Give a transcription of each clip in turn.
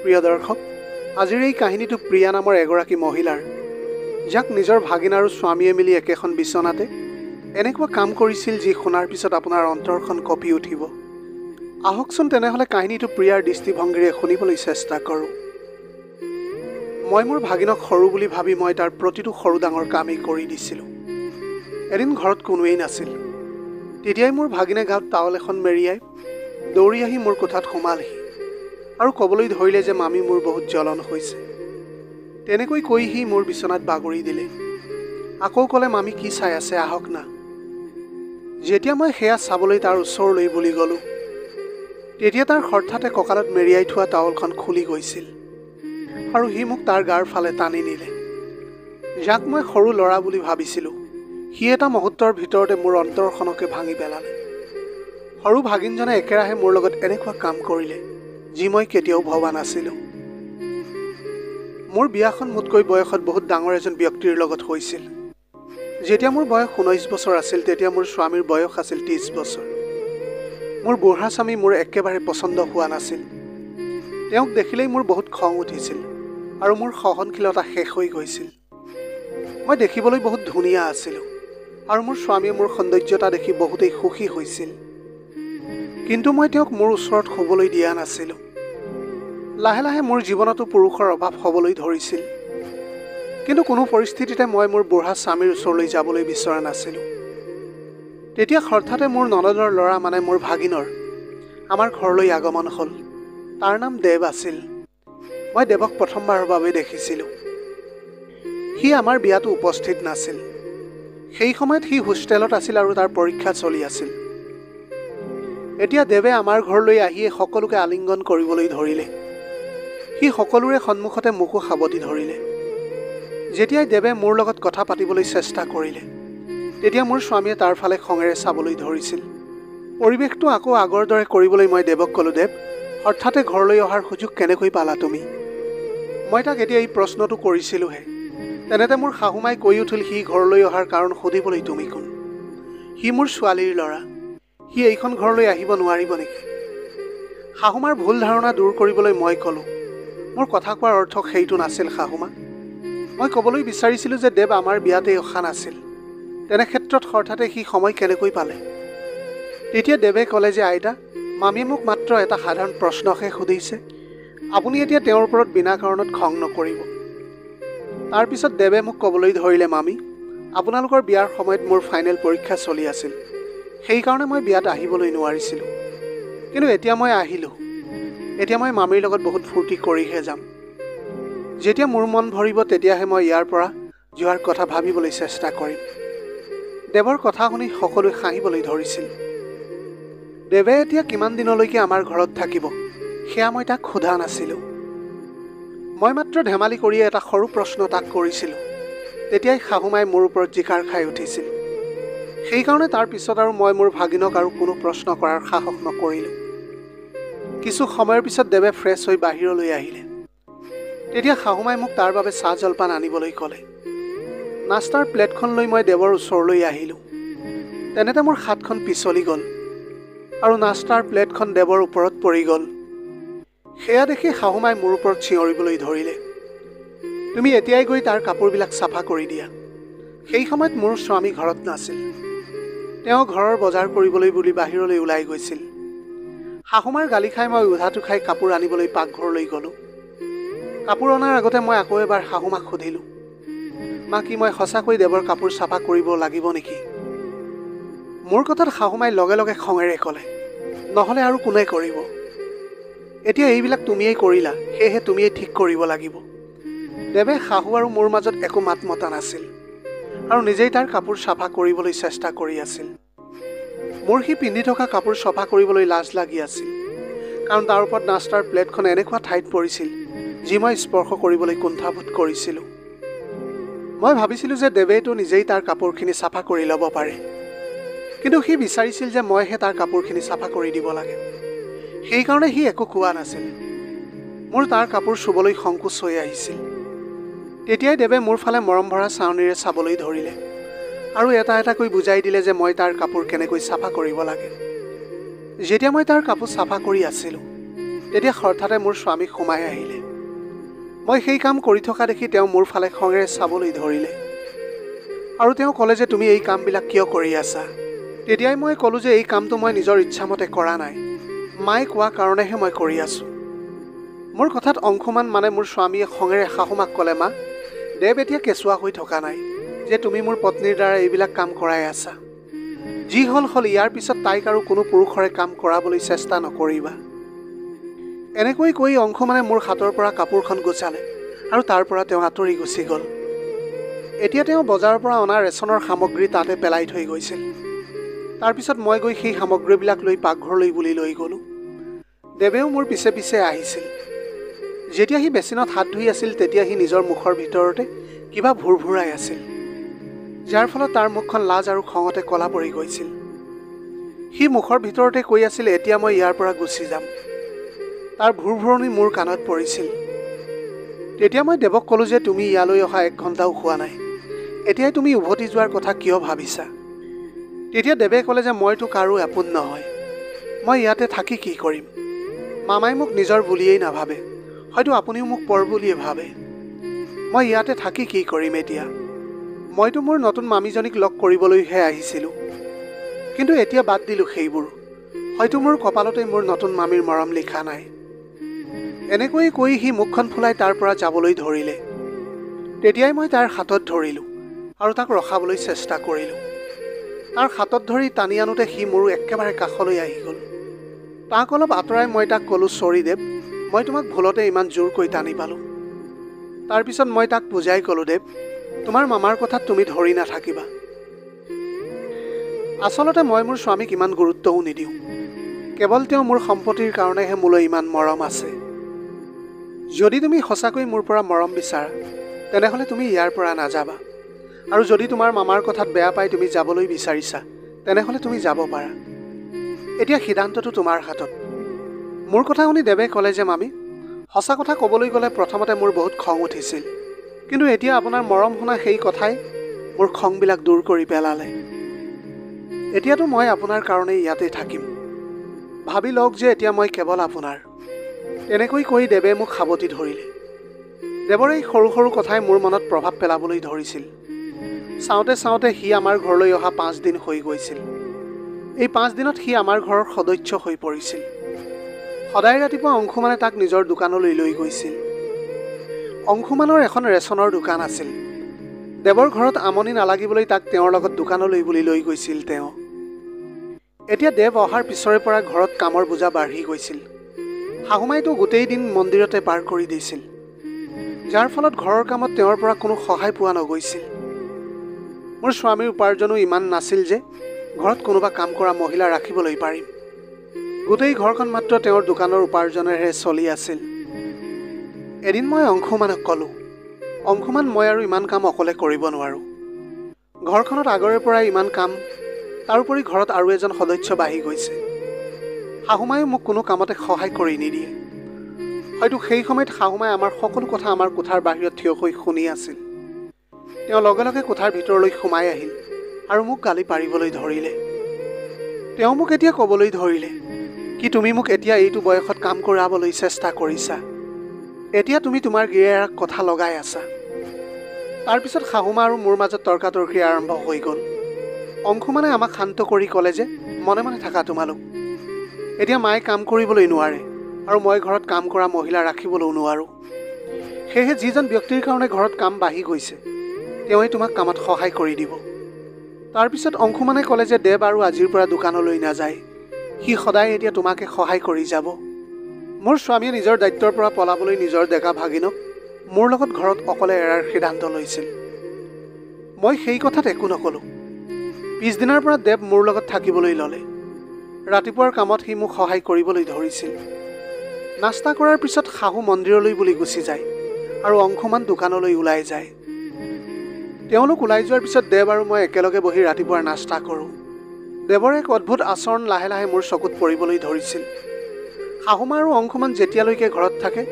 প্ৰিয় দৰ্শক, আজিৰ এই কাহিনীটো প্ৰিয়া নামৰ এগৰাকী মহিলাৰ, যাক নিজৰ ভাগিন আৰু স্বামীয়ে মিলি একেখন বিচনাতে এনেকুৱা কাম কৰিছিল যি শুনাৰ পিছত আপোনাৰ অন্তৰখন কঁপি উঠিব। আহকচোন তেনেহ'লে কাহিনীটো প্ৰিয়াৰ দৃষ্টিভংগীৰে শুনিবলৈ চেষ্টা কৰোঁ। মই মোৰ ভাগিনক সৰু বুলি ভাবি মই তাৰ প্ৰতিটো সৰু ডাঙৰ কামেই কৰি দিছিলোঁ। এদিন ঘৰত কোনোৱেই নাছিল। তেতিয়াই মোৰ ভাগিনে গাত টাৱেল এখন মেৰিয়াই দৌৰি আহি মোৰ কোঠাত সোমালহি আৰু ক'বলৈ ধৰিলে যে মামী মোৰ বহুত জ্বলন হৈছে। তেনেকৈ কৈ সি মোৰ বিচনাত বাগৰি দিলে। আকৌ ক'লে, মামী কি চাই আছে, আহক না। যেতিয়া মই সেয়া চাবলৈ তাৰ ওচৰলৈ বুলি গ'লোঁ, তেতিয়া তাৰ হঠাতে কঁকালত মেৰিয়াই থোৱা টাৱেলখন খুলি গৈছিল আৰু সি মোক তাৰ গাৰ ফালে টানি নিলে। যাক মই সৰু ল'ৰা বুলি ভাবিছিলোঁ, সি এটা মুহূৰ্তৰ ভিতৰতে মোৰ অন্তৰখনকে ভাঙি পেলালে। সৰু ভাগিনজনে একেৰাহে মোৰ লগত এনেকুৱা কাম কৰিলে যি মই কেতিয়াও ভবা নাছিলোঁ। মোৰ বিয়াখন মোতকৈ বয়সত বহুত ডাঙৰ এজন ব্যক্তিৰ লগত হৈছিল। যেতিয়া মোৰ বয়স 19 বছৰ আছিল, তেতিয়া মোৰ স্বামীৰ বয়স আছিল 30 বছৰ। মোৰ বুঢ়া স্বামী মোৰ একেবাৰে পচন্দ হোৱা নাছিল। তেওঁক দেখিলেই মোৰ বহুত খং উঠিছিল আৰু মোৰ সহনশীলতা শেষ হৈ গৈছিল। মই দেখিবলৈ বহুত ধুনীয়া আছিলোঁ আৰু মোৰ স্বামীয়ে মোৰ সৌন্দৰ্যতা দেখি বহুতেই সুখী হৈছিল। কিন্তু মই তেওঁক মোৰ ওচৰত শুবলৈ দিয়া নাছিলোঁ। লাহে লাহে মোৰ জীৱনতো পুৰুষৰ অভাৱ হ'বলৈ ধৰিছিল। কিন্তু কোনো পৰিস্থিতিতে মই মোৰ বুঢ়া স্বামীৰ ওচৰলৈ যাবলৈ বিচৰা নাছিলোঁ। তেতিয়া হঠাতে মোৰ ননদৰ ল'ৰা মানে মোৰ ভাগিনৰ আমাৰ ঘৰলৈ আগমন হ'ল। তাৰ নাম দেৱ আছিল। মই দেৱক প্ৰথমবাৰৰ বাবে দেখিছিলোঁ। সি আমাৰ বিয়াতো উপস্থিত নাছিল। সেই সময়ত সি হোষ্টেলত আছিল আৰু তাৰ পৰীক্ষা চলি আছিল। এতিয়া দেৱে আমাৰ ঘৰলৈ আহিয়ে সকলোকে আলিংগন কৰিবলৈ ধৰিলে। সি সকলোৰে সন্মুখতে মোকো সাৱটি ধৰিলে। যেতিয়াই দেৱে মোৰ লগত কথা পাতিবলৈ চেষ্টা কৰিলে, তেতিয়া মোৰ স্বামীয়ে তাৰ ফালে খঙেৰে চাবলৈ ধৰিছিল। পৰিৱেশটো আকৌ আগৰ দৰে কৰিবলৈ মই দেৱক ক'লোঁ, দেৱ, হঠাতে ঘৰলৈ অহাৰ সুযোগ কেনেকৈ পালা তুমি? মই তাক এতিয়া এই প্ৰশ্নটো কৰিছিলোঁহে। তেনেতে মোৰ শাহুমাই কৈ উঠিল, সি ঘৰলৈ অহাৰ কাৰণ সুধিবলৈ তুমি কোন? সি মোৰ ছোৱালীৰ ল'ৰা। সি এইখন ঘৰলৈ আহিব নোৱাৰিব নেকি? শাহুমাৰ ভুল ধাৰণা দূৰ কৰিবলৈ মই ক'লোঁ, মোৰ কথা কোৱাৰ অৰ্থ সেইটো নাছিল শাহুমা। মই ক'বলৈ বিচাৰিছিলোঁ যে দেৱ আমাৰ বিয়াতেই অহা নাছিল। তেনে ক্ষেত্ৰত হঠাতে সি সময় কেনেকৈ পালে? তেতিয়া দেৱে ক'লে যে, আইতা, মামীয়ে মোক মাত্ৰ এটা সাধাৰণ প্ৰশ্নহে সুধিছে। আপুনি এতিয়া তেওঁৰ ওপৰত বিনা কাৰণত খং নকৰিব। তাৰপিছত দেৱে মোক ক'বলৈ ধৰিলে, মামী, আপোনালোকৰ বিয়াৰ সময়ত মোৰ ফাইনেল পৰীক্ষা চলি আছিল। সেইকাৰণে মই বিয়াত আহিবলৈ নোৱাৰিছিলোঁ। কিন্তু এতিয়া মই আহিলোঁ। এতিয়া মই মামীৰ লগত বহুত ফূৰ্তি কৰিহে যাম। যেতিয়া মোৰ মন ভৰিব তেতিয়াহে মই ইয়াৰ পৰা যোৱাৰ কথা ভাবিবলৈ চেষ্টা কৰিম। দেৱৰ কথা শুনি সকলোৱে হাঁহিবলৈ ধৰিছিল। দেৱে এতিয়া কিমান দিনলৈকে আমাৰ ঘৰত থাকিব সেয়া মই তাক সোধা নাছিলোঁ। মই মাত্ৰ ধেমালি কৰিয়ে এটা সৰু প্ৰশ্ন তাক কৰিছিলোঁ। তেতিয়াই শাহুমাই মোৰ ওপৰত জিকাৰ খাই উঠিছিল। সেইকাৰণে তাৰ পিছত আৰু মই মোৰ ভাগিনক আৰু কোনো প্ৰশ্ন কৰাৰ সাহস নকৰিলোঁ। কিছু সময়ৰ পিছত দেৱে ফ্ৰেছ হৈ বাহিৰলৈ আহিলে। তেতিয়া শাহুমাই মোক তাৰ বাবে চাহ জলপান আনিবলৈ ক'লে। নাস্তাৰ প্লেটখন লৈ মই দেৱৰ ওচৰলৈ আহিলোঁ। তেনেতে মোৰ হাতখন পিছলি গ'ল আৰু নাস্তাৰ প্লেটখন দেৱৰ ওপৰত পৰি গ'ল। সেয়া দেখি শাহুমাই মোৰ ওপৰত চিঞৰিবলৈ ধৰিলে, তুমি এতিয়াই গৈ তাৰ কাপোৰবিলাক চাফা কৰি দিয়া। সেই সময়ত মোৰ স্বামী ঘৰত নাছিল। তেওঁ ঘৰৰ বজাৰ কৰিবলৈ বুলি বাহিৰলৈ ওলাই গৈছিল। শাহুমাৰ গালি খাই মই উধাটো খাই কাপোৰ আনিবলৈ পাকঘৰলৈ গ'লোঁ। কাপোৰ অনাৰ আগতে মই আকৌ এবাৰ শাহুমাক সুধিলোঁ, মা, কি মই সঁচাকৈ দেৱৰ কাপোৰ চাফা কৰিব লাগিব নেকি? মোৰ কথাত শাহুমাই লগে লগে খঙেৰে ক'লে, নহ'লে আৰু কোনে কৰিব? এতিয়া এইবিলাক তুমিয়েই কৰিলা, সেয়েহে তুমিয়েই ঠিক কৰিব লাগিব। দেৱে শাহু আৰু মোৰ মাজত একো মাত মতা নাছিল আৰু নিজেই তাৰ কাপোৰ চাফা কৰিবলৈ চেষ্টা কৰি আছিল। মোৰ সি পিন্ধি থকা কাপোৰ চাফা কৰিবলৈ লাজ লাগি আছিল, কাৰণ তাৰ ওপৰত নাস্তাৰ প্লেটখন এনেকুৱা ঠাইত পৰিছিল যি মই স্পৰ্শ কৰিবলৈ কুণ্ঠাবোধ কৰিছিলোঁ। মই ভাবিছিলোঁ যে দেৱেইতো নিজেই তাৰ কাপোৰখিনি চাফা কৰি ল'ব পাৰে, কিন্তু সি বিচাৰিছিল যে মইহে তাৰ কাপোৰখিনি চাফা কৰি দিব লাগে। সেইকাৰণে সি একো কোৱা নাছিল। মোৰ তাৰ কাপোৰ চুবলৈ সংকোচ হৈ আহিছিল। তেতিয়াই দেৱে মোৰ ফালে মৰম ভৰা চাৱনিৰে চাবলৈ ধৰিলে আৰু এটা এটাকৈ বুজাই দিলে যে মই তাৰ কাপোৰ কেনেকৈ চাফা কৰিব লাগে। যেতিয়া মই তাৰ কাপোৰ চাফা কৰি আছিলোঁ, তেতিয়া হঠাতে মোৰ স্বামী সোমাই আহিলে। মই সেই কাম কৰি থকা দেখি তেওঁ মোৰ ফালে খঙেৰে চাবলৈ ধৰিলে আৰু তেওঁ ক'লে যে তুমি এই কামবিলাক কিয় কৰি আছা। তেতিয়াই মই ক'লোঁ যে এই কামটো মই নিজৰ ইচ্ছামতে কৰা নাই, মায়ে কোৱা কাৰণেহে মই কৰি আছোঁ। মোৰ কথাত অংশুমান মানে মোৰ স্বামীয়ে খঙেৰে শাহুমাক ক'লে, মা, দেৱ এতিয়া কেঁচুৱা হৈ থকা নাই যে তুমি মোৰ পত্নীৰ দ্বাৰা এইবিলাক কাম কৰাই আছা। যি হ'ল হ'ল, ইয়াৰ পিছত তাইক আৰু কোনো পুৰুষৰে কাম কৰাবলৈ চেষ্টা নকৰিবা। এনেকৈ কৈ অংশুমানে মোৰ হাতৰ পৰা কাপোৰখন গুচালে আৰু তাৰ পৰা তেওঁ আঁতৰি গুচি গ'ল। এতিয়া তেওঁ বজাৰৰ পৰা অনা ৰেচনৰ সামগ্ৰী তাতে পেলাই থৈ গৈছিল। তাৰপিছত মই গৈ সেই সামগ্ৰীবিলাক লৈ পাকঘৰলৈ বুলি লৈ গ'লোঁ। দেৱেও মোৰ পিছে পিছে আহিছিল। যেতিয়া সি বেচিনত হাত ধুই আছিল তেতিয়া সি নিজৰ মুখৰ ভিতৰতে কিবা ভুৰভুৰাই আছিল, যাৰ ফলত তাৰ মুখখন লাজ আৰু খঙতে কলা পৰি গৈছিল। সি মুখৰ ভিতৰতে কৈ আছিল, এতিয়া মই ইয়াৰ পৰা গুচি যাম। তাৰ ভুৰভুৰণি মোৰ কাণত পৰিছিল। তেতিয়া মই দেৱক ক'লোঁ যে তুমি ইয়ালৈ অহা 1 ঘণ্টাও হোৱা নাই, এতিয়াই তুমি উভতি যোৱাৰ কথা কিয় ভাবিছা? তেতিয়া দেৱে ক'লে যে মইতো কাৰো আপোন নহয়, মই ইয়াতে থাকি কি কৰিম? মামাই মোক নিজৰ বুলিয়েই নাভাবে, হয়তো আপুনিও মোক পৰ বুলিয়ে ভাবে। মই ইয়াতে থাকি কি কৰিম এতিয়া? মইতো মোৰ নতুন মামীজনীক লগ কৰিবলৈহে আহিছিলোঁ, কিন্তু এতিয়া বাদ দিলোঁ সেইবোৰ। হয়তো মোৰ কপালতে মোৰ নতুন মামীৰ মৰম লিখা নাই। এনেকৈ কৈ সি মুখখন ফুলাই তাৰ পৰা যাবলৈ ধৰিলে। তেতিয়াই মই তাৰ হাতত ধৰিলোঁ আৰু তাক ৰখাবলৈ চেষ্টা কৰিলোঁ। তাৰ হাতত ধৰি টানি আনোতে সি মোৰ একেবাৰে কাষলৈ আহি গ'ল। তাক অলপ আঁতৰাই মই তাক ক'লোঁ, চৰি দেৱ, মই তোমাক ভুলতে ইমান জোৰকৈ টানি পালোঁ। তাৰপিছত মই তাক বুজাই ক'লোঁ, দেৱ, তোমাৰ মামাৰ কথাত তুমি ধৰি নাথাকিবা। আচলতে মই মোৰ স্বামীক ইমান গুৰুত্বও নিদিওঁ, কেৱল তেওঁ মোৰ সম্পত্তিৰ কাৰণেহে মোলৈ ইমান মৰম আছে। যদি তুমি সঁচাকৈ মোৰ পৰা মৰম বিচাৰা তেনেহ'লে তুমি ইয়াৰ পৰা নাযাবা, আৰু যদি তোমাৰ মামাৰ কথাত বেয়া পাই তুমি যাবলৈ বিচাৰিছা তেনেহ'লে তুমি যাব পাৰা। এতিয়া সিদ্ধান্তটো তোমাৰ হাতত। মোৰ কথা শুনি দেৱে ক'লে যে মামী, সঁচা কথা ক'বলৈ গ'লে প্ৰথমতে মোৰ বহুত খং উঠিছিল, কিন্তু এতিয়া আপোনাৰ মৰম শুনা সেই কথাই মোৰ খংবিলাক দূৰ কৰি পেলালে। এতিয়াতো মই আপোনাৰ কাৰণেই ইয়াতে থাকিম, ভাবি লওক যে এতিয়া মই কেৱল আপোনাৰ। তেনেকৈ কৈ দেৱে মোক সাৱটি ধৰিলে। দেৱৰ এই সৰু সৰু কথাই মোৰ মনত প্ৰভাৱ পেলাবলৈ ধৰিছিল। চাওঁতে চাওঁতে সি আমাৰ ঘৰলৈ অহা 5 দিন হৈ গৈছিল। এই 5 দিনত সি আমাৰ ঘৰৰ সদস্য হৈ পৰিছিল। সদায় ৰাতিপুৱা অংশুমানে তাক নিজৰ দোকানলৈ লৈ গৈছিল। অংশুমানৰ এখন ৰেচনৰ দোকান আছিল। দেৱৰ ঘৰত আমনি নালাগিবলৈ তাক তেওঁৰ লগত দোকানলৈ বুলি লৈ গৈছিল তেওঁ। এতিয়া দেৱ অহাৰ পিছৰে পৰা ঘৰত কামৰ বোজা বাঢ়ি গৈছিল। শাহুমাইতো গোটেই দিন মন্দিৰতে পাৰ কৰি দিছিল, যাৰ ফলত ঘৰৰ কামত তেওঁৰ পৰা কোনো সহায় পোৱা নগৈছিল। মোৰ স্বামীৰ উপাৰ্জনো ইমান নাছিল যে ঘৰত কোনোবা কাম কৰা মহিলা ৰাখিবলৈ পাৰিম। গোটেই ঘৰখন মাত্ৰ তেওঁৰ দোকানৰ উপাৰ্জনেৰে চলি আছিল। এদিন মই অংশুমানক ক'লোঁ, অংশুমান, মই আৰু ইমান কাম অকলে কৰিব নোৱাৰোঁ। ঘৰখনত আগৰে পৰাই ইমান কাম, তাৰোপৰি ঘৰত আৰু এজন সদস্য বাঢ়ি গৈছে। শাহুমায়ো মোক কোনো কামতে সহায় কৰি নিদিয়ে। হয়তো সেই সময়ত শাহুমাই আমাৰ সকলো কথা আমাৰ কোঠাৰ বাহিৰত থিয় হৈ শুনি আছিল। তেওঁ লগে লগে কোঠাৰ ভিতৰলৈ সোমাই আহিল আৰু মোক গালি পাৰিবলৈ ধৰিলে। তেওঁ মোক এতিয়া ক'বলৈ ধৰিলে, কি তুমি মোক এতিয়া এইটো বয়সত কাম কৰাবলৈ চেষ্টা কৰিছা, এতিয়া তুমি তোমাৰ গিৰিয়েৰাক কথা লগাই আছা। তাৰপিছত শাহুমা আৰু মোৰ মাজত তৰ্কাতৰ্কি আৰম্ভ হৈ গ'ল। অংশুমানে আমাক শান্ত কৰি ক'লে যে মনে মনে থাকা তোমালোক। এতিয়া মায়ে কাম কৰিবলৈ নোৱাৰে আৰু মই ঘৰত কাম কৰা মহিলা ৰাখিবলৈও নোৱাৰোঁ। সেয়েহে যিজন ব্যক্তিৰ কাৰণে ঘৰত কাম বাঢ়ি গৈছে তেওঁৱে তোমাক কামত সহায় কৰি দিব। তাৰপিছত অংশুমানে ক'লে যে দেৱ আৰু আজিৰ পৰা দোকানলৈ নাযায়, সি সদায় এতিয়া তোমাকে সহায় কৰি যাব। মোৰ স্বামীয়ে নিজৰ দায়িত্বৰ পৰা পলাবলৈ নিজৰ ডেকা ভাগিনক মোৰ লগত ঘৰত অকলে এৰাৰ সিদ্ধান্ত লৈছিল। মই সেই কথাত একো নক'লোঁ। পিছদিনাৰ পৰা দেৱ মোৰ লগত থাকিবলৈ ল'লে। ৰাতিপুৱাৰ কামত সি মোক সহায় কৰিবলৈ ধৰিছিল। নাস্তা কৰাৰ পিছত শাহু মন্দিৰলৈ বুলি গুচি যায় আৰু অংশুমান দোকানলৈ ওলাই যায়। তেওঁলোক ওলাই যোৱাৰ পিছত দেৱ আৰু মই একেলগে বহি ৰাতিপুৱাৰ নাস্তা কৰোঁ। দেৱৰ এক অদ্ভুত আচৰণ লাহে লাহে মোৰ চকুত পৰিবলৈ ধৰিছিল। শাহুমা আৰু অংশুমান যেতিয়ালৈকে ঘৰত থাকে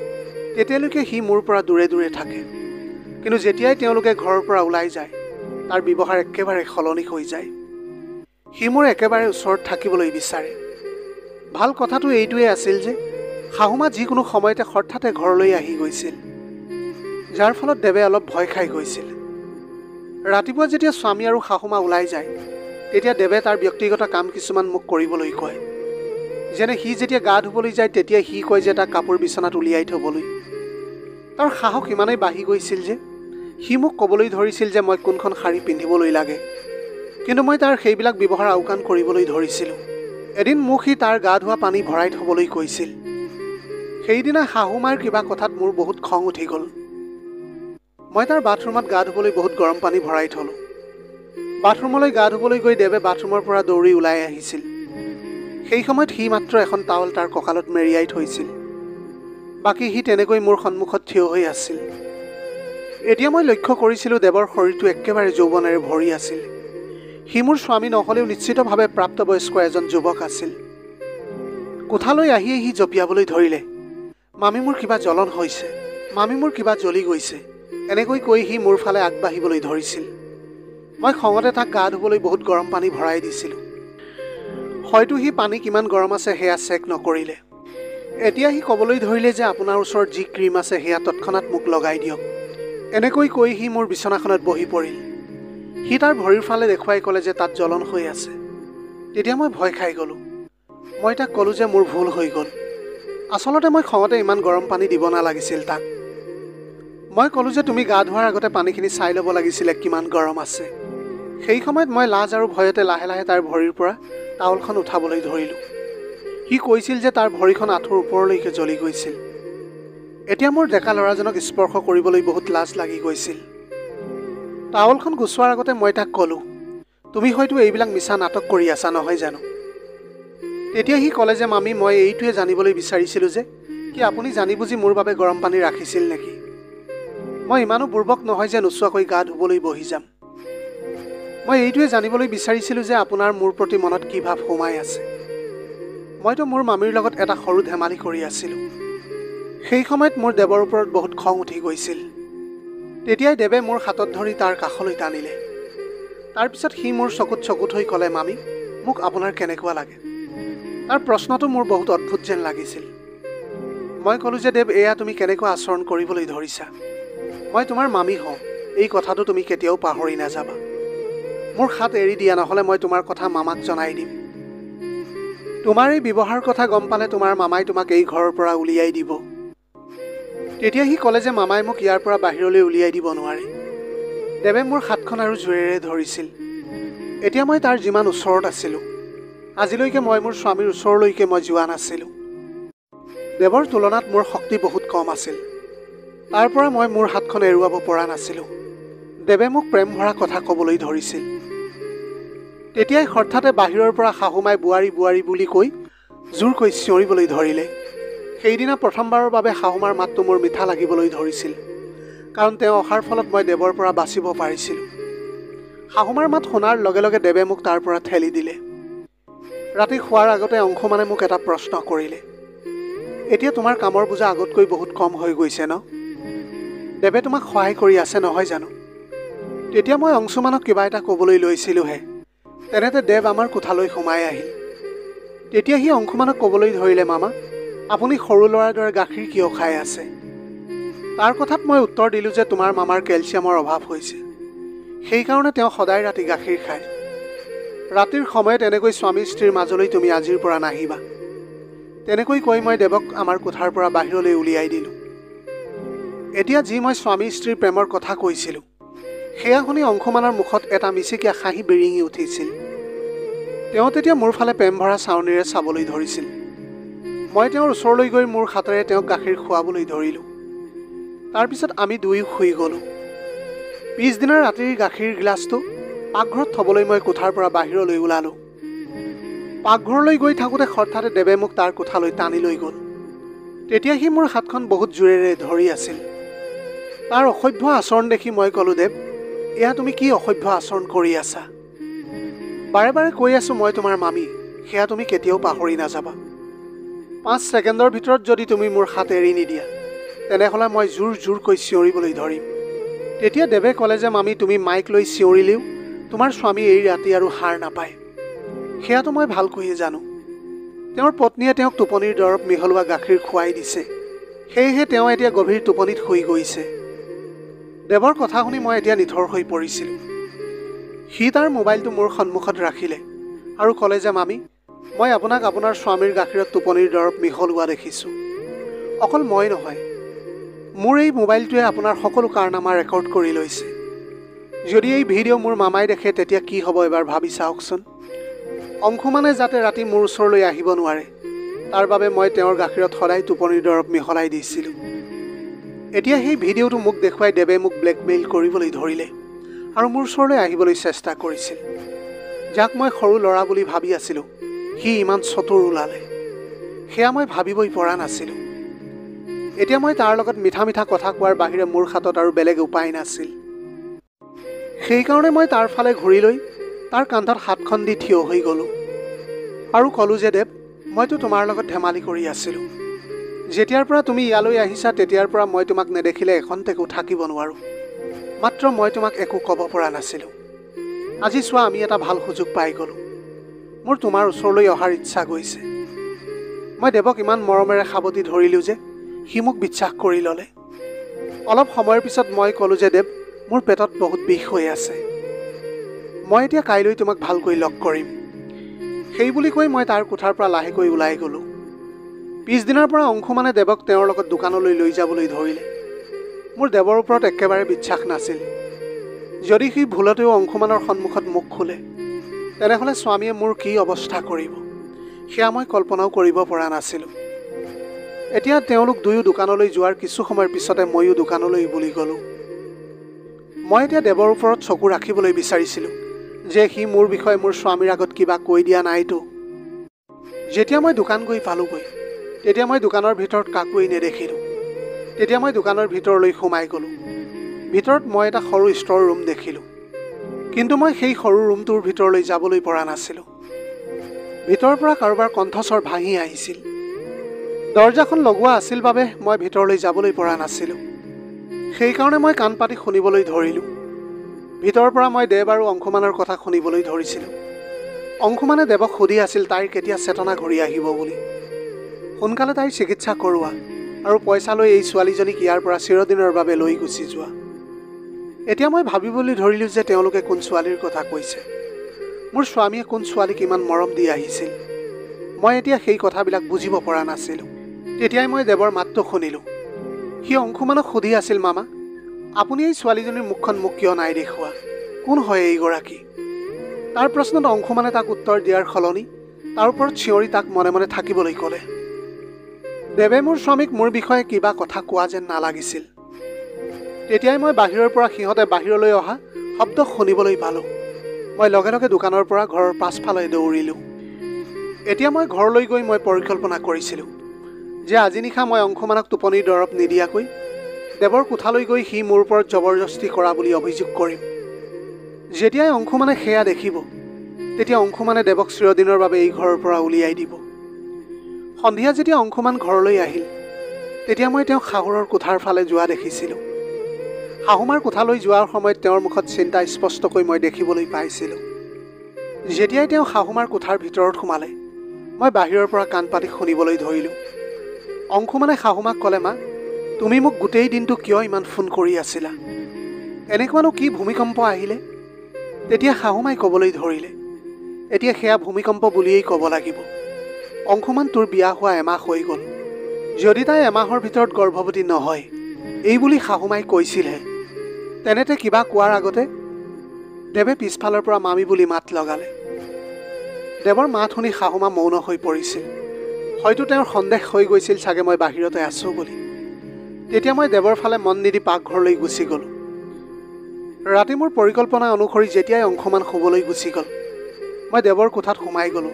তেতিয়ালৈকে সি মোৰ পৰা দূৰে দূৰে থাকে, কিন্তু যেতিয়াই তেওঁলোকে ঘৰৰ পৰা ওলাই যায় তাৰ ব্যৱহাৰ একেবাৰে সলনি হৈ যায়। সি মোৰ একেবাৰে ওচৰত থাকিবলৈ বিচাৰে। ভাল কথাটো এইটোৱে আছিল যে শাহুমা যিকোনো সময়তে হঠাতে ঘৰলৈ আহি গৈছিল, যাৰ ফলত দেৱে অলপ ভয় খাই গৈছিল। ৰাতিপুৱা যেতিয়া স্বামী আৰু শাহুমা ওলাই যায়, তেতিয়া দেৱে তাৰ ব্যক্তিগত কাম কিছুমান মোক কৰিবলৈ কয়। যেনে সি যেতিয়া গা ধুবলৈ যায়, তেতিয়া সি কয় যে তাক কাপোৰ বিচনাত উলিয়াই থ'বলৈ। তাৰ সাহস ইমানেই বাঢ়ি গৈছিল যে সি মোক ক'বলৈ ধৰিছিল যে মই কোনখন শাৰী পিন্ধিবলৈ লাগে, কিন্তু মই তাৰ সেইবিলাক ব্যৱহাৰ আওকাণ কৰিবলৈ ধৰিছিলোঁ। এদিন মোক সি তাৰ গা ধোৱা পানী ভৰাই থ'বলৈ কৈছিল। সেইদিনা শাহুমাৰ কিবা কথাত মোৰ বহুত খং উঠি গ'ল। মই তাৰ বাথৰুমত গা ধুবলৈ বহুত গৰম পানী ভৰাই থ'লোঁ। বাথৰুমলৈ গা ধুবলৈ গৈ দেৱে বাথৰুমৰ পৰা দৌৰি ওলাই আহিছিল। সেই সময়ত সি মাত্ৰ এখন টাৱেল তাৰ কঁকালত মেৰিয়াই থৈছিল। বাকী সি তেনেকৈ মোৰ সন্মুখত থিয় হৈ আছিল। এতিয়া মই লক্ষ্য কৰিছিলোঁ দেৱৰ শৰীৰটো একেবাৰে যৌৱনেৰে ভৰি আছিল। সি মোৰ স্বামী নহ'লেও নিশ্চিতভাৱে প্ৰাপ্তবয়স্ক এজন যুৱক আছিল। কোঠালৈ আহি সি জঁপিয়াবলৈ ধৰিলে, মামী মোৰ কিবা জ্বলন হৈছে, মামী মোৰ কিবা জ্বলি গৈছে, এনেকৈ কৈ সি মোৰ ফালে আগবাঢ়িবলৈ ধৰিছিল। মই খঙতে তাক গা ধুবলৈ বহুত গৰম পানী ভৰাই দিছিলোঁ। হয়তো সি পানী কিমান গৰম আছে সেয়া চেক নকৰিলে। এতিয়া সি ক'বলৈ ধৰিলে যে আপোনাৰ ওচৰত যি ক্ৰীম আছে সেয়া তৎক্ষণাত মোক লগাই দিয়ক। এনেকৈ কৈ সি মোৰ বিচনাখনত বহি পৰিল। সি তাৰ ভৰিৰ ফালে দেখুৱাই ক'লে যে তাত জ্বলন হৈ আছে। তেতিয়া মই ভয় খাই গ'লোঁ। মই তাক ক'লোঁ যে মোৰ ভুল হৈ গ'ল। আচলতে মই খঙতে ইমান গৰম পানী দিব নালাগিছিল তাক। মই ক'লোঁ যে তুমি গা ধোৱাৰ আগতে পানীখিনি চাই ল'ব লাগিছিলে কিমান গৰম আছে। সেই সময়ত মই লাজ আৰু ভয়তে লাহে লাহে তাৰ ভৰিৰ পৰা টাৱেলখন উঠাবলৈ ধৰিলোঁ। সি কৈছিল যে তাৰ ভৰিখন আঁঠুৰ ওপৰলৈকে জ্বলি গৈছিল। এতিয়া মোৰ ডেকা ল'ৰাজনক স্পৰ্শ কৰিবলৈ বহুত লাজ লাগি গৈছিল। টাৱেলখন গুচোৱাৰ আগতে মই তাক ক'লোঁ, তুমি হয়তো এইবিলাক মিছা নাটক কৰি আছা নহয় জানো? তেতিয়া সি ক'লে যে মামী মই এইটোৱে জানিবলৈ বিচাৰিছিলোঁ যে কি আপুনি জানি বুজি মোৰ বাবে গৰম পানী ৰাখিছিল নেকি? মই ইমানো বুৰ্বক নহয় যে নোচোৱাকৈ গা ধুবলৈ বহি যাম। মই এইটোৱে জানিবলৈ বিচাৰিছিলোঁ যে আপোনাৰ মোৰ প্ৰতি মনত কি ভাৱ সোমাই আছে। মইতো মোৰ মামীৰ লগত এটা সৰু ধেমালি কৰি আছিলোঁ। সেই সময়ত মোৰ দেৱৰ ওপৰত বহুত খং উঠি গৈছিল। তেতিয়াই দেৱে মোৰ হাতত ধৰি তাৰ কাষলৈ টানিলে। তাৰপিছত সি মোৰ চকুত চকু থৈ ক'লে, মামী মোক আপোনাৰ কেনেকুৱা লাগে? তাৰ প্ৰশ্নটো মোৰ বহুত অদ্ভুত যেন লাগিছিল। মই ক'লোঁ যে দেৱ এয়া তুমি কেনেকুৱা আচৰণ কৰিবলৈ ধৰিছা? মই তোমাৰ মামী হওঁ, এই কথাটো তুমি কেতিয়াও পাহৰি নাযাবা। মোৰ হাত এৰি দিয়া, নহ'লে মই তোমাৰ কথা মামাক জনাই দিম। তোমাৰ এই ব্যৱহাৰ কথা গম পালে তোমাৰ মামাই তোমাক এই ঘৰৰ পৰা উলিয়াই দিব। তেতিয়া সি ক'লে যে মামাই মোক ইয়াৰ পৰা বাহিৰলৈ উলিয়াই দিব নোৱাৰে। দেৱে মোৰ হাতখন আৰু জোৰেৰে ধৰিছিল। এতিয়া মই তাৰ যিমান ওচৰত আছিলোঁ, আজিলৈকে মই মোৰ স্বামীৰ ওচৰলৈকে মই যোৱা নাছিলোঁ। দেৱৰ তুলনাত মোৰ শক্তি বহুত কম আছিল। তাৰ পৰা মই মোৰ হাতখন এৰুৱাব পৰা নাছিলোঁ। দেৱে মোক প্ৰেম ভৰা কথা ক'বলৈ ধৰিছিল। তেতিয়াই হঠাতে বাহিৰৰ পৰা শাহুমাই বোৱাৰী বোৱাৰী বুলি কৈ জোৰকৈ চিঞৰিবলৈ ধৰিলে। সেইদিনা প্ৰথমবাৰৰ বাবে শাহুমাৰ মাতটো মোৰ মিঠা লাগিবলৈ ধৰিছিল, কাৰণ তেওঁ অহাৰ ফলত মই দেৱৰ পৰা বাচিব পাৰিছিলোঁ। শাহুমাৰ মাত শুনাৰ লগে লগে দেৱে মোক তাৰ পৰা ঠেলি দিলে। ৰাতি শোৱাৰ আগতে অংশুমানে মোক এটা প্ৰশ্ন কৰিলে, এতিয়া তোমাৰ কামৰ বোজা আগতকৈ বহুত কম হৈ গৈছে ন? দেৱে তোমাক সহায় কৰি আছে নহয় জানো? তেতিয়া মই অংশুমানক কিবা এটা ক'বলৈ লৈছিলোঁহে, তেনেতে দেৱ আমাৰ কোঠালৈ সোমাই আহিল। তেতিয়া সি অংশুমানক ক'বলৈ ধৰিলে, মামা আপুনি সৰু ল'ৰাৰ দৰে গাখীৰ কিয় খাই আছে? তাৰ কথাত মই উত্তৰ দিলোঁ যে তোমাৰ মামাৰ কেলছিয়ামৰ অভাৱ হৈছে, সেইকাৰণে তেওঁ সদায় ৰাতি গাখীৰ খায়। ৰাতিৰ সময়ত এনেকৈ স্বামী স্ত্ৰীৰ মাজলৈ তুমি আজিৰ পৰা নাহিবা। তেনেকৈ কৈ মই দেৱক আমাৰ কোঠাৰ পৰা বাহিৰলৈ উলিয়াই দিলোঁ। এতিয়া যি মই স্বামী স্ত্ৰীৰ প্ৰেমৰ কথা কৈছিলোঁ, সেয়া শুনি অংশুমানৰ মুখত এটা মিচিকীয়া হাঁহি বিৰিঙি উঠিছিল। তেওঁ তেতিয়া মোৰ ফালে প্ৰেম ভৰা চাউনীৰে চাবলৈ ধৰিছিল। মই তেওঁৰ ওচৰলৈ গৈ মোৰ হাতেৰে তেওঁক গাখীৰ খুৱাবলৈ ধৰিলোঁ। তাৰপিছত আমি দুয়ো শুই গ'লোঁ। পিছদিনা ৰাতিৰ গাখীৰ গিলাচটো পাকঘৰত থ'বলৈ মই কোঠাৰ পৰা বাহিৰলৈ ওলালোঁ। পাকঘৰলৈ গৈ থাকোঁতে হঠাতে দেৱে মোক তাৰ কোঠালৈ টানি লৈ গ'ল। তেতিয়া সি মোৰ হাতখন বহুত জোৰেৰে ধৰি আছিল। তাৰ অসভ্য আচৰণ দেখি মই ক'লোঁ, দেৱ এয়া তুমি কি অসভ্য আচৰণ কৰি আছা? বাৰে বাৰে কৈ আছোঁ মই তোমাৰ মামী, সেয়া তুমি কেতিয়াও পাহৰি নাযাবা। 5 ছেকেণ্ডৰ ভিতৰত যদি তুমি মোৰ হাত এৰি নিদিয়া, তেনেহ'লে মই জোৰ জোৰকৈ চিঞৰিবলৈ ধৰিম। তেতিয়া দেৱে ক'লে যে মামী তুমি মাইক লৈ চিঞৰিলেও তোমাৰ স্বামী এই ৰাতি আৰু হাৰ নাপায়, সেয়াতো মই ভালকৈয়ে জানো। তেওঁৰ পত্নীয়ে তেওঁক টোপনিৰ দৰৱ মিহলোৱা গাখীৰ খুৱাই দিছে। সেয়েহে তেওঁ এতিয়া গভীৰ টোপনিত শুই গৈছে। দেৱৰ কথা শুনি মই এতিয়া নিথৰ হৈ পৰিছিলোঁ। সি তাৰ মোবাইলটো মোৰ সন্মুখত ৰাখিলে আৰু ক'লে যে মামী, মই আপোনাক আপোনাৰ স্বামীৰ গাখীৰত টোপনিৰ দৰৱ মিহলোৱা দেখিছোঁ। অকল মই নহয়, মোৰ এই মোবাইলটোৱে আপোনাৰ সকলো কাৰনামা ৰেকৰ্ড কৰি লৈছে। যদি এই ভিডিঅ' মোৰ মামাই দেখে তেতিয়া কি হ'ব এবাৰ ভাবি চাওকচোন। অংশুমানে যাতে ৰাতি মোৰ ওচৰলৈ আহিব নোৱাৰে তাৰ বাবে মই তেওঁৰ গাখীৰত সদায় টোপনিৰ দৰৱ মিহলাই দিছিলোঁ। এতিয়া সেই ভিডিঅ'টো মোক দেখুৱাই দেৱে মোক ব্লেকমেইল কৰিবলৈ ধৰিলে আৰু মোৰ ওচৰলৈ আহিবলৈ চেষ্টা কৰিছিল। যাক মই সৰু ল'ৰা বুলি ভাবি আছিলোঁ, সি ইমান চতুৰ ওলালে, সেয়া মই ভাবিবই পৰা নাছিলোঁ। এতিয়া মই তাৰ লগত মিঠা মিঠা কথা কোৱাৰ বাহিৰে মোৰ হাতত আৰু বেলেগ উপায় নাছিল। সেইকাৰণে মই তাৰ ফালে ঘূৰি লৈ তাৰ কান্ধত হাতখন দি থিয় হৈ গ'লোঁ আৰু ক'লোঁ যে দেৱ, মইতো তোমাৰ লগত ধেমালি কৰি আছিলোঁ। যেতিয়াৰ পৰা তুমি ইয়ালৈ আহিছা তেতিয়াৰ পৰা মই তোমাক নেদেখিলে এখন্তেকো থাকিব নোৱাৰোঁ। মাত্ৰ মই তোমাক একো ক'ব পৰা নাছিলোঁ। আজি চোৱা, আমি এটা ভাল সুযোগ পাই গ'লোঁ। মোৰ তোমাৰ ওচৰলৈ অহাৰ ইচ্ছা গৈছে। মই দেৱক ইমান মৰমেৰে সাৱটি ধৰিলোঁ যে সি মোক বিশ্বাস কৰি ল'লে। অলপ সময়ৰ পিছত মই ক'লোঁ যে দেৱ, মোৰ পেটত বহুত বিষ হৈ আছে। মই এতিয়া কাইলৈ তোমাক ভালকৈ লগ কৰিম। সেই বুলি কৈ মই তাৰ কোঠাৰ পৰা লাহেকৈ ওলাই গ'লোঁ। পিছদিনাৰ পৰা অংশুমানে দেৱক তেওঁৰ লগত দোকানলৈ লৈ যাবলৈ ধৰিলে। মোৰ দেৱৰ ওপৰত একেবাৰে বিশ্বাস নাছিল। যদি সি ভুলতেও অংশুমানৰ সন্মুখত মুখ খোলে তেনেহ'লে স্বামীয়ে মোৰ কি অৱস্থা কৰিব সেয়া মই কল্পনাও কৰিব পৰা নাছিলোঁ। এতিয়া তেওঁলোক দুয়ো দোকানলৈ যোৱাৰ কিছু সময়ৰ পিছতে ময়ো দোকানলৈ বুলি গ'লোঁ। মই এতিয়া দেৱৰ ওপৰত চকু ৰাখিবলৈ বিচাৰিছিলোঁ যে সি মোৰ বিষয়ে মোৰ স্বামীৰ আগত কিবা কৈ দিয়া নাইতো। যেতিয়া মই দোকান গৈ পালোঁগৈ তেতিয়া মই দোকানৰ ভিতৰত কাকোৱেই নেদেখিলোঁ। তেতিয়া মই দোকানৰ ভিতৰলৈ সোমাই গ'লোঁ। ভিতৰত মই এটা সৰু ষ্ট'ৰ ৰুম দেখিলোঁ, কিন্তু মই সেই সৰু ৰুমটোৰ ভিতৰলৈ যাবলৈ পৰা নাছিলোঁ। ভিতৰৰ পৰা কাৰোবাৰ কণ্ঠস্বৰ ভাঙি আহিছিল। দৰজাখন লগোৱা আছিল বাবে মই ভিতৰলৈ যাবলৈ পৰা নাছিলোঁ। সেইকাৰণে মই কাণ পাতি শুনিবলৈ ধৰিলোঁ। ভিতৰৰ পৰা মই দেৱ আৰু অংশুমানৰ কথা শুনিবলৈ ধৰিছিলোঁ। অংশুমানে দেৱক সুধি আছিল তাইৰ কেতিয়া চেতনা ঘূৰি আহিব বুলি। সোনকালে তাইৰ চিকিৎসা কৰোৱা আৰু পইচা লৈ এই ছোৱালীজনীক ইয়াৰ পৰা চিৰদিনৰ বাবে লৈ গুচি যোৱা। এতিয়া মই ভাবিবলৈ ধৰিলোঁ যে তেওঁলোকে কোন ছোৱালীৰ কথা কৈছে। মোৰ স্বামীয়ে কোন ছোৱালীক ইমান মৰম দি আহিছিল। মই এতিয়া সেই কথাবিলাক বুজিব পৰা নাছিলোঁ। তেতিয়াই মই দেৱৰ মাতটো শুনিলোঁ। সি অংশুমানক সুধি আছিল, মামা, আপুনি এই ছোৱালীজনীৰ মুখখন মোক কিয় নাই দেখুওৱা? কোন হয় এইগৰাকী? তাৰ প্ৰশ্নত অংশুমানে তাক উত্তৰ দিয়াৰ সলনি তাৰ ওপৰত চিঞৰি তাক মনে মনে থাকিবলৈ ক'লে। দেৱে মোৰ স্বামীক মোৰ বিষয়ে কিবা কথা কোৱা যেন নালাগিছিল। তেতিয়াই মই বাহিৰৰ পৰা সিহঁতে বাহিৰলৈ অহা শব্দ শুনিবলৈ পালোঁ। মই লগে লগে দোকানৰ পৰা ঘৰৰ পাছফালে দৌৰিলোঁ। এতিয়া মই ঘৰলৈ গৈ মই পৰিকল্পনা কৰিছিলোঁ যে আজি নিশা মই অংশুমানক টোপনিৰ দৰৱ নিদিয়াকৈ দেৱৰ কোঠালৈ গৈ সি মোৰ ওপৰত জবৰদস্তি কৰা বুলি অভিযোগ কৰিম। যেতিয়াই অংশুমানে সেয়া দেখিব তেতিয়া অংশুমানে দেৱক চিৰদিনৰ বাবে এই ঘৰৰ পৰা উলিয়াই দিব। সন্ধিয়া যেতিয়া অংশুমান ঘৰলৈ আহিল তেতিয়া মই তেওঁক শাহুৰৰ কোঠাৰ ফালে যোৱা দেখিছিলোঁ। শাহুমাৰ কোঠালৈ যোৱাৰ সময়ত তেওঁৰ মুখত চিন্তা স্পষ্টকৈ মই দেখিবলৈ পাইছিলোঁ। যেতিয়াই তেওঁ শাহুমাৰ কোঠাৰ ভিতৰত সোমালে মই বাহিৰৰ পৰা কাণ পাতি শুনিবলৈ ধৰিলোঁ। অংশুমানে শাহুমাক ক'লে, মা, তুমি মোক গোটেই দিনটো কিয় ইমান ফোন কৰি আছিলা? এনেকুৱানো কি ভূমিকম্প আহিলে? তেতিয়া শাহুমাই ক'বলৈ ধৰিলে, এতিয়া সেয়া ভূমিকম্প বুলিয়েই ক'ব লাগিব। অংশুমান, তোৰ বিয়া হোৱা এমাহ হৈ গ'ল। যদি তাই এমাহৰ ভিতৰত গৰ্ভৱতী নহয় এই বুলি শাহুমাই কৈছিলহে, তেনেতে কিবা কোৱাৰ আগতে দেৱে পিছফালৰ পৰা মামী বুলি মাত লগালে। দেৱৰ মাত শুনি শাহুমা মৌন হৈ পৰিছিল। হয়তো তেওঁৰ সন্দেহ হৈ গৈছিল চাগে মই বাহিৰতে আছোঁ বুলি। তেতিয়া মই দেৱৰ ফালে মন নিদি পাকঘৰলৈ গুচি গ'লোঁ। ৰাতি মোৰ পৰিকল্পনা অনুসৰি যেতিয়াই অংশুমান শুবলৈ গুচি গ'ল মই দেৱৰ কোঠাত সোমাই গ'লোঁ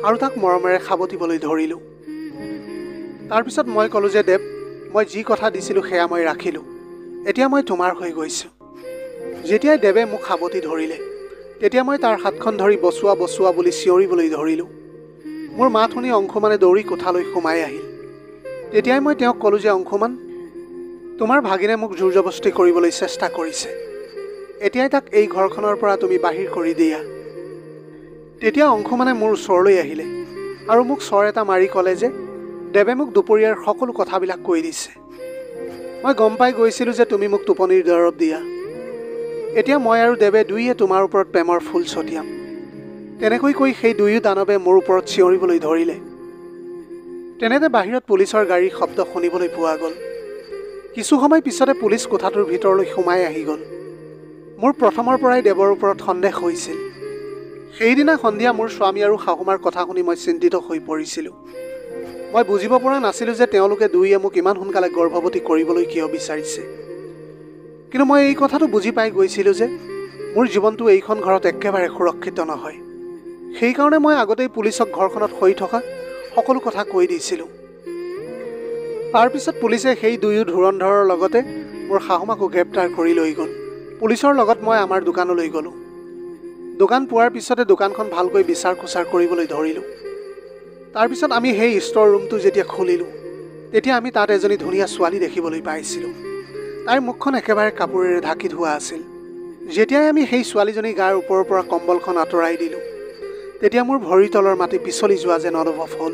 আৰু তাক মৰমেৰে সাৱটিবলৈ ধৰিলোঁ। তাৰপিছত মই ক'লোঁ যে দেৱ, মই যি কথা দিছিলোঁ সেয়া মই ৰাখিলোঁ। এতিয়া মই তোমাৰ হৈ গৈছোঁ। যেতিয়াই দেৱে মোক সাৱটি ধৰিলে তেতিয়া মই তাৰ হাতখন ধৰি বচোৱা বচোৱা বুলি চিঞৰিবলৈ ধৰিলোঁ। মোৰ মাত শুনি অংশুমানে দৌৰি কোঠালৈ সোমাই আহিল। তেতিয়াই মই তেওঁক ক'লোঁ যে অংশুমান, তোমাৰ ভাগিনে মোক জোৰ জবস্তি কৰিবলৈ চেষ্টা কৰিছে। এতিয়াই তাক এই ঘৰখনৰ পৰা তুমি বাহিৰ কৰি দিয়া। তেতিয়া অংশুমানে মোৰ ওচৰলৈ আহিলে আৰু মোক চৰ এটা মাৰি ক'লে যে দেৱে মোক দুপৰীয়াৰ সকলো কথাবিলাক কৈ দিছে। মই গম পাই গৈছিলোঁ যে তুমি মোক টোপনিৰ দৰৱ দিয়া। এতিয়া মই আৰু দেৱে দুয়ে তোমাৰ ওপৰত প্ৰেমৰ ফুল ছটিয়াম। তেনেকৈ কৈ সেই দুয়ো দানৱে মোৰ ওপৰত চিঞৰিবলৈ ধৰিলে। তেনেতে বাহিৰত পুলিচৰ গাড়ীৰ শব্দ শুনিবলৈ পোৱা গ'ল। কিছু সময় পিছতে পুলিচ কোঠাটোৰ ভিতৰলৈ সোমাই আহি গ'ল। মোৰ প্ৰথমৰ পৰাই দেৱৰ ওপৰত সন্দেহ হৈছিল। সেইদিনা সন্ধিয়া মোৰ স্বামী আৰু শাহুমাৰ কথা শুনি মই চিন্তিত হৈ পৰিছিলোঁ। মই বুজিব পৰা নাছিলোঁ যে তেওঁলোকে দুয়ে মোক ইমান সোনকালে গৰ্ভৱতী কৰিবলৈ কিয় বিচাৰিছে। কিন্তু মই এই কথাটো বুজি পাই গৈছিলোঁ যে মোৰ জীৱনটো এইখন ঘৰত একেবাৰে সুৰক্ষিত নহয়। সেইকাৰণে মই আগতেই পুলিচক ঘৰখনত হৈ থকা সকলো কথা কৈ দিছিলোঁ। তাৰপিছত পুলিচে সেই দুয়ো ধুৰন্ধৰৰ লগতে মোৰ শাহুমাকো গ্ৰেপ্তাৰ কৰি লৈ গ'ল। পুলিচৰ লগত মই আমাৰ দোকানলৈ গ'লোঁ। দোকান পোৱাৰ পিছতে দোকানখন ভালকৈ বিচাৰ খোচাৰ কৰিবলৈ ধৰিলোঁ। তাৰপিছত আমি সেই ষ্ট'ৰ ৰুমটো যেতিয়া খুলিলোঁ, তেতিয়া আমি তাত এজনী ধুনীয়া ছোৱালী দেখিবলৈ পাইছিলোঁ। তাইৰ মুখখন একেবাৰে কাপোৰেৰে ঢাকি থোৱা আছিল। যেতিয়াই আমি সেই ছোৱালীজনী গাৰ ওপৰৰ পৰা কম্বলখন আঁতৰাই দিলোঁ, তেতিয়া মোৰ ভৰিৰ তলৰ মাটি পিছলি যোৱা যেন অনুভৱ হ'ল।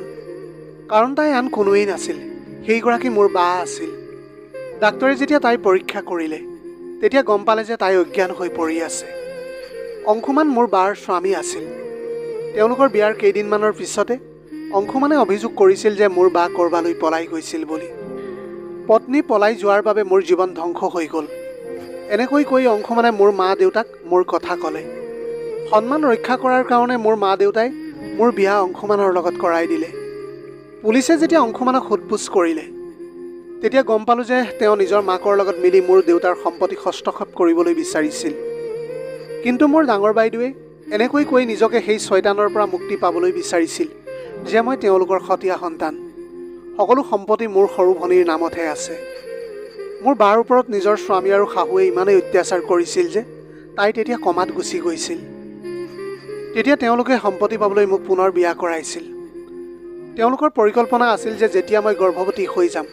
কাৰণ তাই আন কোনোৱেই নাছিল, সেইগৰাকী মোৰ বা আছিল। ডাক্তৰে যেতিয়া তাইৰ পৰীক্ষা কৰিলে, তেতিয়া গম পালে যে তাই অজ্ঞান হৈ পৰি আছে। অংশুমান মোৰ বাৰ স্বামী আছিল। তেওঁলোকৰ বিয়াৰ কেইদিনমানৰ পিছতে অংশুমানে অভিযোগ কৰিছিল যে মোৰ বা ক'ৰবালৈ পলাই গৈছিল বুলি। পত্নী পলাই যোৱাৰ বাবে মোৰ জীৱন ধ্বংস হৈ গ'ল। এনেকৈ কৈ অংশুমানে মোৰ মা দেউতাক মোৰ কথা ক'লে। সন্মান ৰক্ষা কৰাৰ কাৰণে মোৰ মা দেউতাই মোৰ বিয়া অংশুমানৰ লগত কৰাই দিলে। পুলিচে যেতিয়া অংশুমানক সোধপোছ কৰিলে, তেতিয়া গম পালোঁ যে তেওঁ নিজৰ মাকৰ লগত মিলি মোৰ দেউতাৰ সম্পত্তি হস্তক্ষেপ কৰিবলৈ বিচাৰিছিল। কিন্তু মোৰ ডাঙৰ বাইদেৱে এনেকৈ কৈ নিজকে সেই শয়তানৰ পৰা মুক্তি পাবলৈ বিচাৰিছিল যে মই তেওঁলোকৰ সতীয়া সন্তান। সকলো সম্পত্তি মোৰ সৰু ভনীৰ নামতহে আছে। মোৰ বাৰ ওপৰত নিজৰ স্বামী আৰু শাহুৱে ইমানেই অত্যাচাৰ কৰিছিল যে তাই তেতিয়া কমাত গুচি গৈছিল। তেতিয়া তেওঁলোকে সম্পত্তি পাবলৈ মোক পুনৰ বিয়া কৰাইছিল। তেওঁলোকৰ পৰিকল্পনা আছিল যে যেতিয়া মই গৰ্ভৱতী হৈ যাম,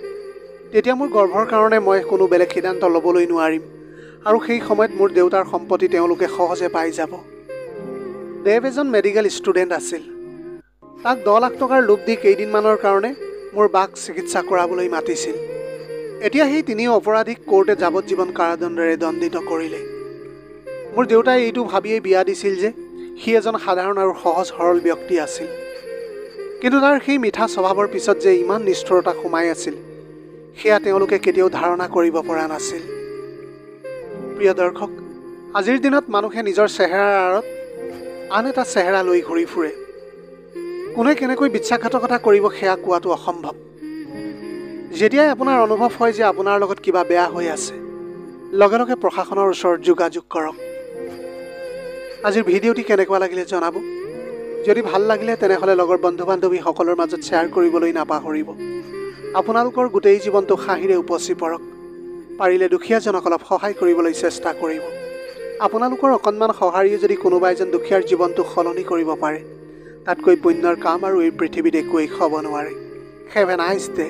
তেতিয়া মোৰ গৰ্ভৰ কাৰণে মই কোনো বেলেগ সিদ্ধান্ত ল'বলৈ নোৱাৰিম আৰু সেই সময়ত মোৰ দেউতাৰ সম্পত্তি তেওঁলোকে সহজে পাই যাব। দেৱ এজন মেডিকেল ষ্টুডেণ্ট আছিল। তাক 10 লাখ টকাৰ লোভ দি কেইদিনমানৰ কাৰণে মোৰ বাক চিকিৎসা কৰাবলৈ মাতিছিল। এতিয়া সেই তিনিও অপৰাধীক কোৰ্টে যাৱজ্জীৱন কাৰাদণ্ডেৰে দণ্ডিত কৰিলে। মোৰ দেউতাই এইটো ভাবিয়েই বিয়া দিছিল যে সি এজন সাধাৰণ আৰু সহজ সৰল ব্যক্তি আছিল। কিন্তু তাৰ সেই মিঠা স্বভাৱৰ পিছত যে ইমান নিষ্ঠুৰতা সোমাই আছিল, সেয়া তেওঁলোকে কেতিয়াও ধাৰণা কৰিব পৰা নাছিল। প্ৰিয় দৰ্শক, আজিৰ দিনত মানুহে নিজৰ চেহেৰাৰ আঁৰত আন এটা চেহেৰা লৈ ঘূৰি ফুৰে। কোনে কেনেকৈ বিশ্বাসঘাতকতা কৰিব সেয়া কোৱাটো অসম্ভৱ। যেতিয়াই আপোনাৰ অনুভৱ হয় যে আপোনাৰ লগত কিবা বেয়া হৈ আছে, লগে লগে প্ৰশাসনৰ ওচৰত যোগাযোগ কৰক। আজিৰ ভিডিঅ'টি কেনেকুৱা লাগিলে জনাব। যদি ভাল লাগিলে তেনেহ'লে লগৰ বন্ধু বান্ধৱীসকলৰ মাজত শ্বেয়াৰ কৰিবলৈ নাপাহৰিব। আপোনালোকৰ গোটেই জীৱনটো হাঁহিৰে উপচি পৰক। পাৰিলে দুখীয়াজনক অলপ সহায় কৰিবলৈ চেষ্টা কৰিব। আপোনালোকৰ অকণমান সঁহাৰিয়ে যদি কোনোবা এজন দুখীয়াৰ জীৱনটো সলনি কৰিব পাৰে, তাতকৈ পুণ্যৰ কাম আৰু এই পৃথিৱীত একোৱেই হ'ব নোৱাৰে। Have a nice day.